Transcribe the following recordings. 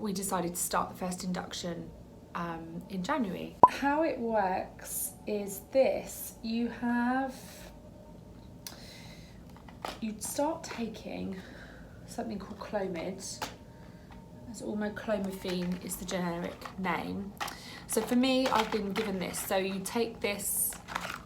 we decided to start the first induction in January. How it works is this: you'd start taking something called Clomid. As clomiphene is the generic name. So for me, I've been given this. So you take this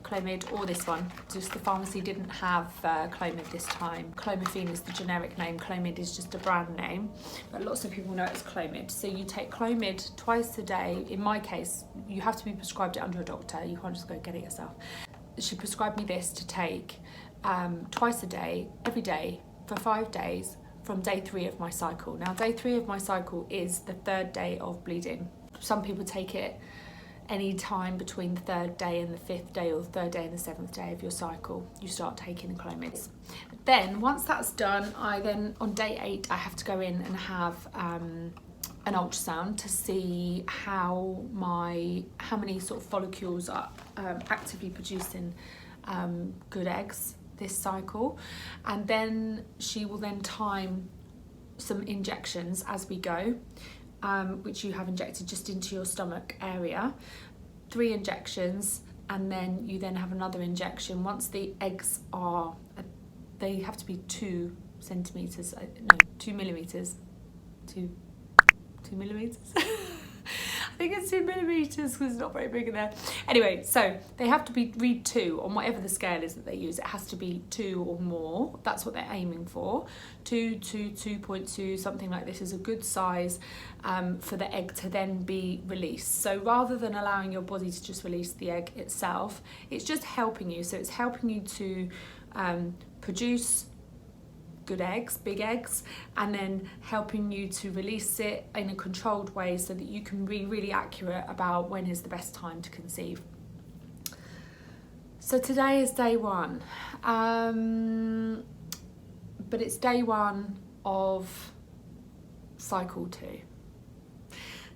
Clomid or this one. Just the pharmacy didn't have Clomid this time. Clomiphene is the generic name. Clomid is just a brand name, but lots of people know it as Clomid. So you take Clomid twice a day. In my case, you have to be prescribed it under a doctor. You can't just go get it yourself. She prescribed me this to take twice a day, every day, for 5 days from day 3 of my cycle. Now, day 3 of my cycle is the 3rd day of bleeding. Some people take it any time between the 3rd day and the 5th day, or the 3rd day and the 7th day of your cycle, you start taking the Clomid. Then once that's done, on day 8, I have to go in and have an ultrasound to see how many sort of follicles are actively producing good eggs this cycle. And then she will then time some injections as we go, which you have injected just into your stomach area, 3 injections, and then you then have another injection once the eggs they have to be 2 centimeters, no, 2 millimeters, 2 millimeters. I think it's 2 millimeters because it's not very big in there. Anyway, so they have to read 2 on whatever the scale is that they use. It has to be 2 or more. That's what they're aiming for. 2 to 2.2, something like this is a good size for the egg to then be released. So rather than allowing your body to just release the egg itself, it's just helping you. So it's helping you to produce good eggs, big eggs, and then helping you to release it in a controlled way so that you can be really accurate about when is the best time to conceive. So today is day 1, but it's day 1 of cycle 2.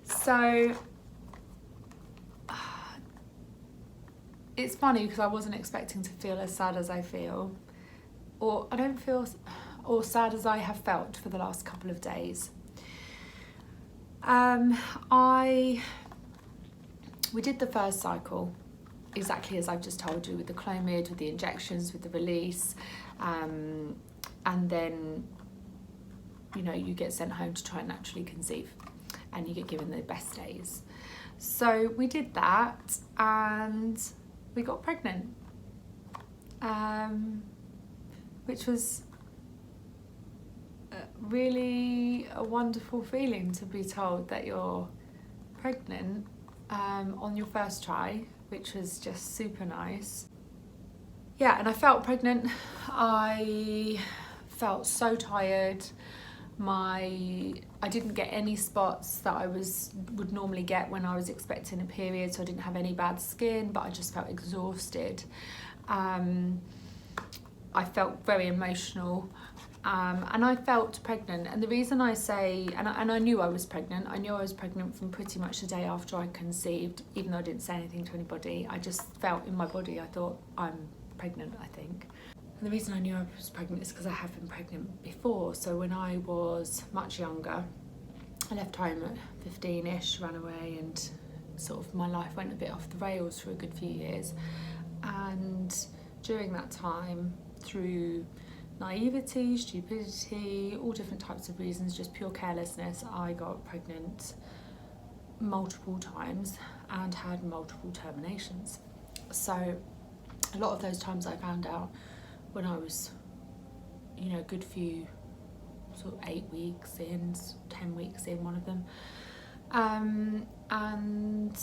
So it's funny because I wasn't expecting to feel as sad as I feel, or I don't feel or sad as I have felt for the last couple of days. We did the first cycle exactly as I've just told you, with the Clomid, with the injections, with the release, and then you get sent home to try and naturally conceive, and you get given the best days. So we did that and we got pregnant, which was really a wonderful feeling, to be told that you're pregnant on your first try, which was just super nice. Yeah, and I felt pregnant. I felt so tired. I didn't get any spots that I would normally get when I was expecting a period, so I didn't have any bad skin, but I just felt exhausted. I felt very emotional. And I felt pregnant, and the reason I say, and I knew I was pregnant from pretty much the day after I conceived, even though I didn't say anything to anybody. I just felt in my body, I thought, I'm pregnant, I think. And the reason I knew I was pregnant is because I have been pregnant before. So when I was much younger, I left home at 15-ish, ran away, and sort of my life went a bit off the rails for a good few years. And during that time, through naivety, stupidity, all different types of reasons, just pure carelessness, I got pregnant multiple times and had multiple terminations. So a lot of those times I found out when I was, a good few, sort of 8 weeks in, 10 weeks in, one of them. And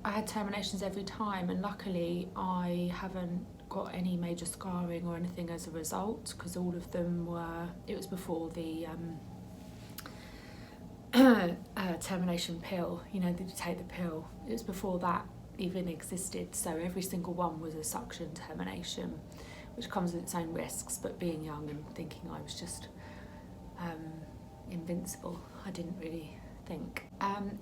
I had terminations every time, and luckily I haven't got any major scarring or anything as a result, because all of them it was before the termination pill, that you take the pill. It was before that even existed, so every single one was a suction termination, which comes with its own risks, but being young and thinking I was just invincible, I didn't really think.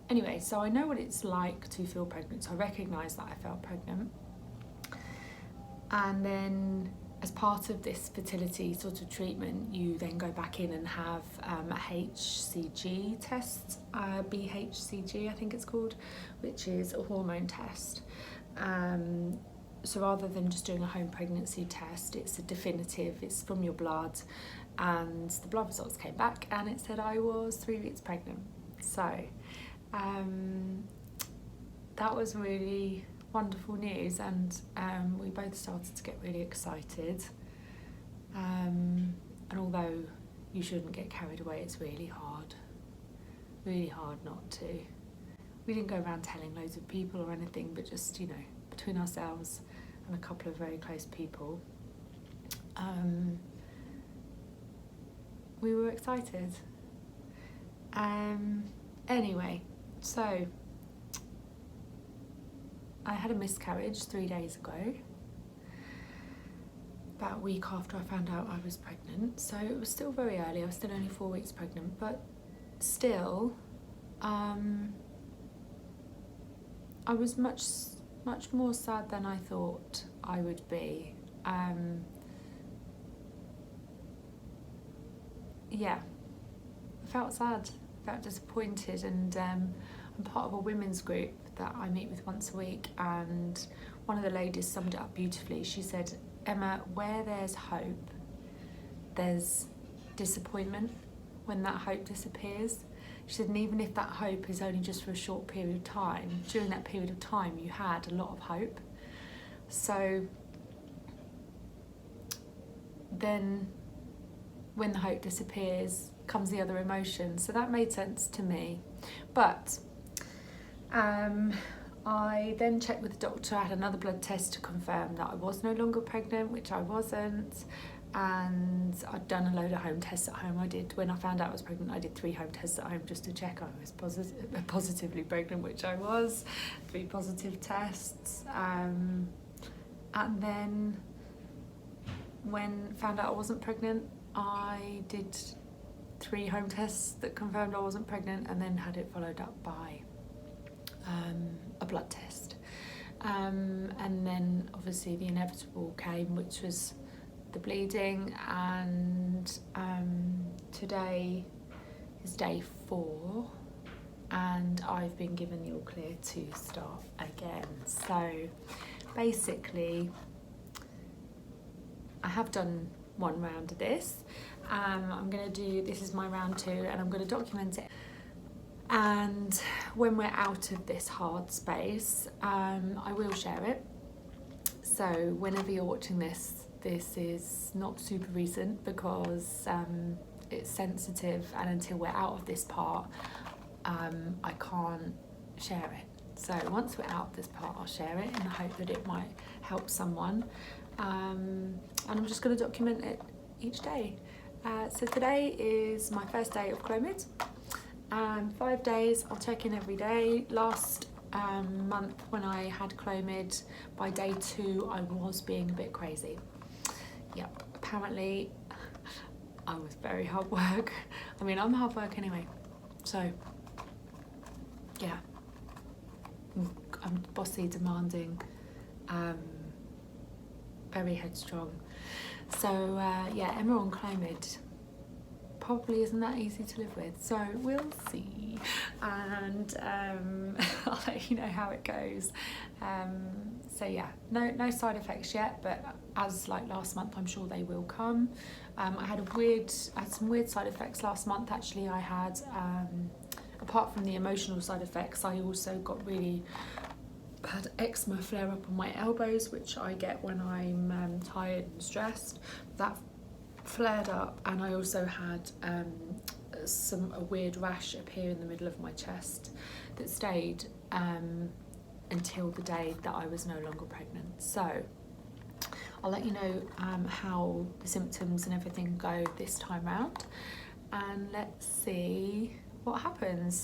Anyway, so I know what it's like to feel pregnant, so I recognised that I felt pregnant. And then as part of this fertility sort of treatment, you then go back in and have a HCG test, BHCG I think it's called, which is a hormone test. So rather than just doing a home pregnancy test, it's a definitive, it's from your blood, and the blood results came back and it said I was 3 weeks pregnant. So that was really wonderful news, and we both started to get really excited. And although you shouldn't get carried away, it's really hard not to. We didn't go around telling loads of people or anything, but just, you know, between ourselves and a couple of very close people, we were excited. Anyway, so I had a miscarriage 3 days ago, about a week after I found out I was pregnant. So it was still very early, I was still only 4 weeks pregnant, but still, I was much more sad than I thought I would be. Yeah, I felt sad, felt disappointed, and I'm part of a women's group that I meet with once a week, and one of the ladies summed it up beautifully. She said, Emma, where there's hope, there's disappointment when that hope disappears. She said, and even if that hope is only just for a short period of time, during that period of time you had a lot of hope. So then when the hope disappears comes the other emotion. So that made sense to me. But I then checked with the doctor. I had another blood test to confirm that I was no longer pregnant, which I wasn't. And I'd done a load of home tests at home. When I found out I was pregnant, I did 3 home tests at home just to check I was positively pregnant, which I was. 3 positive tests. And then when found out I wasn't pregnant, I did 3 home tests that confirmed I wasn't pregnant, and then had it followed up by a blood test. And then obviously the inevitable came, which was the bleeding, and today is day 4, and I've been given the all clear to start again. So basically I have done 1 round of this. This is my round 2, and I'm going to document it. And when we're out of this hard space, I will share it. So whenever you're watching this is not super recent, because it's sensitive, and until we're out of this part, I can't share it. So once we're out of this part, I'll share it in the hope that it might help someone. And I'm just going to document it each day. So today is my first day of Clomid. 5 days, I'll check in every day. Last month when I had Clomid, by day 2 I was being a bit crazy. Yep, apparently I was very hard work. I mean, I'm hard work anyway, so yeah, I'm bossy, demanding, very headstrong. So yeah, Emma on Clomid probably isn't that easy to live with, so we'll see, and I'll let you know how it goes. So yeah, no side effects yet, but as like last month, I'm sure they will come. I had some weird side effects last month. Actually, I had apart from the emotional side effects, I also had eczema flare up on my elbows, which I get when I'm tired and stressed. That flared up, and I also had a weird rash appear in the middle of my chest that stayed until the day that I was no longer pregnant. So I'll let you know how the symptoms and everything go this time round, and let's see what happens.